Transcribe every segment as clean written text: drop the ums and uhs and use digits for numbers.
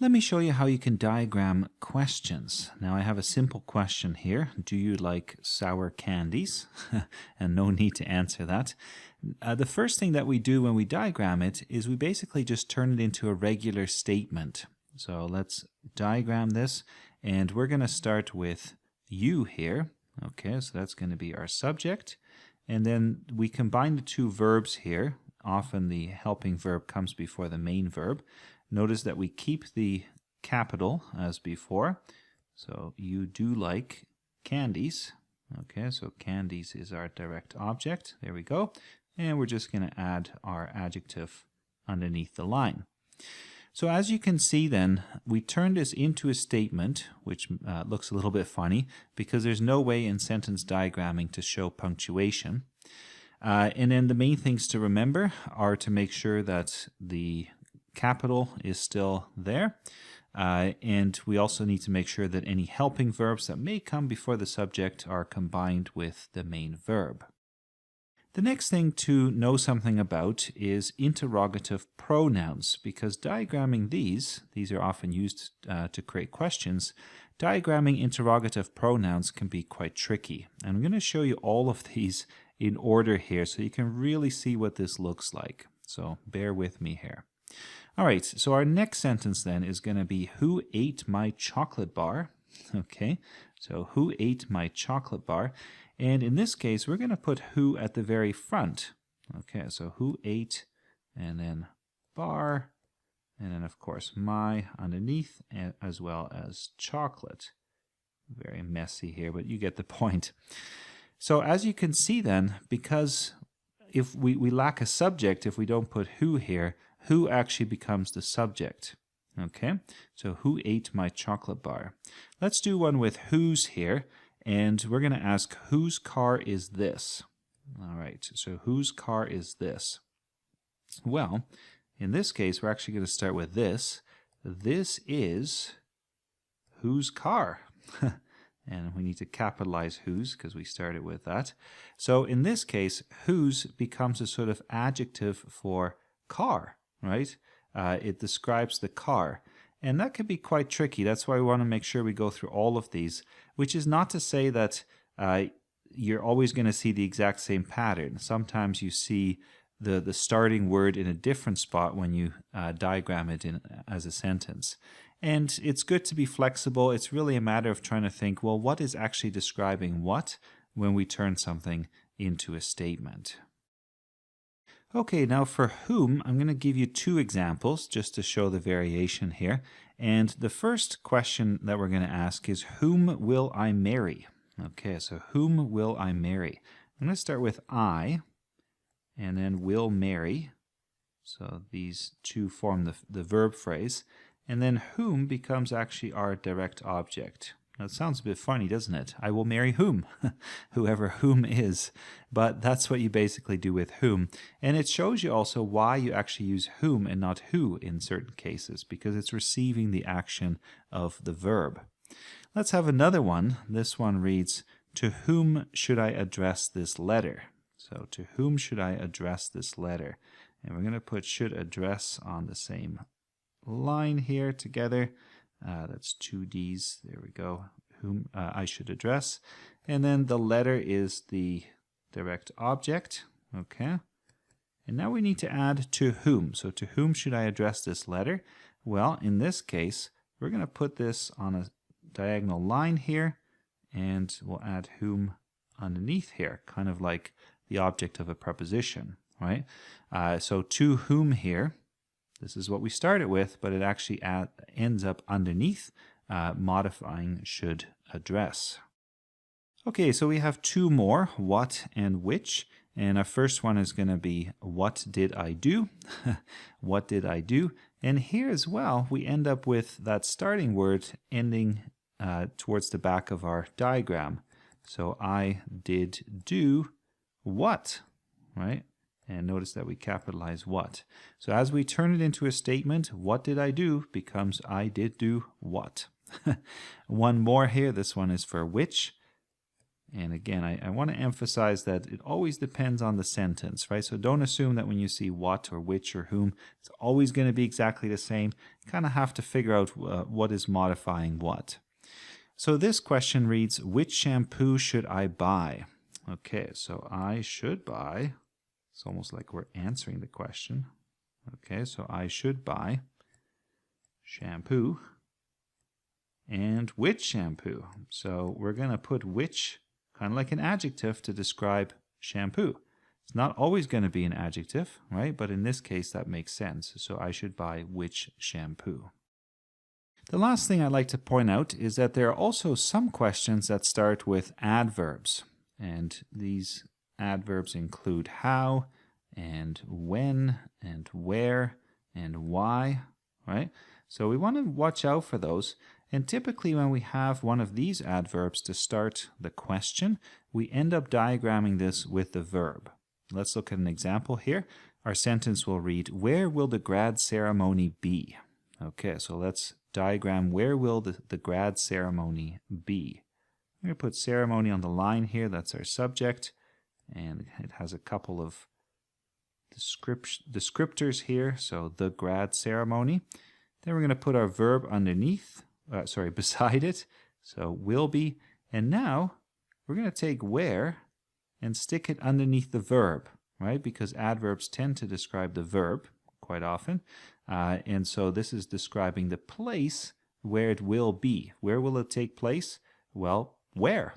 Let me show you how you can diagram questions. Now I have a simple question here. Do you like sour candies? And no need to answer that. The first thing that we do when we diagram it is we basically just turn it into a regular statement. So let's diagram this, and we're going to start with you here. Okay, so that's going to be our subject. And then we combine the two verbs here. Often the helping verb comes before the main verb. Notice that we keep the capital as before. So you do like candies. Okay, so candies is our direct object. There we go. And we're just going to add our adjective underneath the line. So as you can see then, we turn this into a statement, which looks a little bit funny because there's no way in sentence diagramming to show punctuation. And then the main things to remember are to make sure that the capital is still there. And we also need to make sure that any helping verbs that may come before the subject are combined with the main verb. The next thing to know something about is interrogative pronouns, because diagramming these are often used to create questions. Diagramming interrogative pronouns can be quite tricky. And I'm going to show you all of these in order here so you can really see what this looks like. So bear with me here. All right, so our next sentence then is going to be, who ate my chocolate bar? Okay, so who ate my chocolate bar? And in this case, we're going to put who at the very front. Okay, so who ate, and then bar, and then of course my underneath, as well as chocolate. Very messy here, but you get the point. So as you can see then, because if we lack a subject, if we don't put who here, who actually becomes the subject. Okay, so who ate my chocolate bar? Let's do one with whose here, and we're going to ask whose car is this? All right, so whose car is this? Well, in this case, we're actually going to start with this. This is whose car? And we need to capitalize whose because we started with that. So in this case, whose becomes a sort of adjective for car, right? It describes the car. And that can be quite tricky. That's why we want to make sure we go through all of these, which is not to say that you're always going to see the exact same pattern. Sometimes you see the starting word in a different spot when you diagram it as a sentence. And it's good to be flexible. It's really a matter of trying to think, well, what is actually describing what when we turn something into a statement? Okay, now for whom, I'm going to give you two examples just to show the variation here. And the first question that we're going to ask is, whom will I marry? Okay, so whom will I marry? I'm going to start with I, and then will marry. So these two form the verb phrase. And then whom becomes actually our direct object. Now, it sounds a bit funny, doesn't it? I will marry whom? Whoever whom is. But that's what you basically do with whom. And it shows you also why you actually use whom and not who in certain cases, because it's receiving the action of the verb. Let's have another one. This one reads, to whom should I address this letter? So to whom should I address this letter? And we're going to put should address on the same line here together. That's two D's. There we go. Whom I should address. And then the letter is the direct object. Okay. And now we need to add to whom. So to whom should I address this letter? Well, in this case, we're going to put this on a diagonal line here, and we'll add whom underneath here, kind of like the object of a preposition, right? So to whom here, this is what we started with, but it actually ends up underneath, modifying should address. Okay, so we have two more, what and which. And our first one is going to be, what did I do? What did I do? And here as well, we end up with that starting word ending towards the back of our diagram. So I did do what, right? And notice that we capitalize what. So as we turn it into a statement, what did I do becomes I did do what. One more here. This one is for which. And again, I want to emphasize that it always depends on the sentence, right? So don't assume that when you see what or which or whom, it's always going to be exactly the same. You kind of have to figure out what is modifying what. So this question reads, which shampoo should I buy? Okay, so I should buy. It's almost like we're answering the question. Okay, so I should buy shampoo. And which shampoo? So we're going to put which, kind of like an adjective to describe shampoo. It's not always going to be an adjective, right? But in this case, that makes sense. So I should buy which shampoo. The last thing I'd like to point out is that there are also some questions that start with adverbs. And these adverbs include how, and when, and where, and why, right? So we want to watch out for those. And typically when we have one of these adverbs to start the question, we end up diagramming this with the verb. Let's look at an example here. Our sentence will read, where will the grad ceremony be? Okay, so let's diagram where will the grad ceremony be. I'm going to put ceremony on the line here. That's our subject. And it has a couple of descriptors here. So the grad ceremony. Then we're going to put our verb underneath. Beside it, so will be, and now we're going to take where and stick it underneath the verb, right? Because adverbs tend to describe the verb quite often, and so this is describing the place where it will be. Where will it take place? Well, where?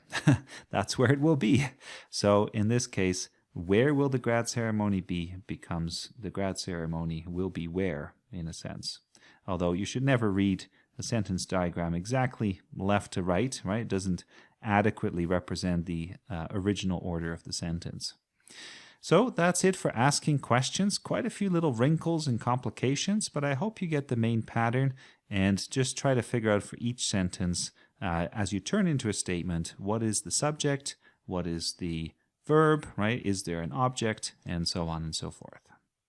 That's where it will be. So in this case, where will the grad ceremony be becomes the grad ceremony will be where, in a sense. Although you should never read a sentence diagram exactly left to right, right? It doesn't adequately represent the original order of the sentence. So that's it for asking questions. Quite a few little wrinkles and complications, but I hope you get the main pattern and just try to figure out for each sentence as you turn into a statement, what is the subject, what is the verb, right? Is there an object, and so on and so forth.